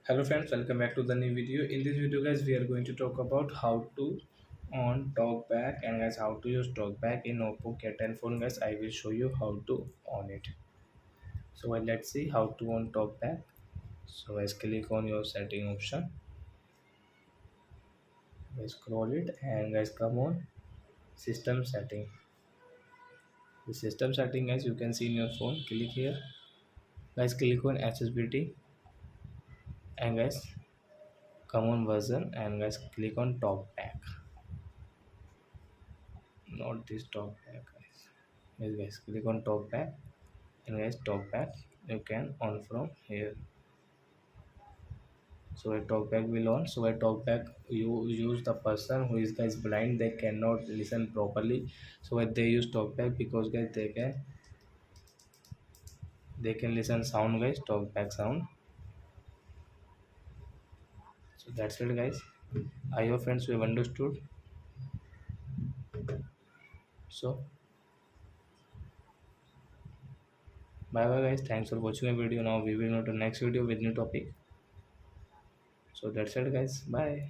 Hello friends, welcome back to the new video. In this video guys, we are going to talk about how to on TalkBack and guys how to use TalkBack in Oppo K10 phone guys. I will show you how to on it. So let's see how to on TalkBack. So guys click on your setting option. Guys scroll it and guys come on system setting. The system setting guys you can see in your phone. Click here. Guys click on accessibility and guys come on version and guys click on TalkBack. Not this TalkBack guys. Yes guys click on TalkBack and guys TalkBack you can on from here. So a TalkBack will on. So a TalkBack you use the person who is guys blind, they cannot listen properly. So what they use TalkBack because guys they can listen sound guys, TalkBack sound. So that's it guys. I hope friends you have understood. So bye bye guys. Thanks for watching my video. Now we will know the next video with new topic. So that's it guys. Bye.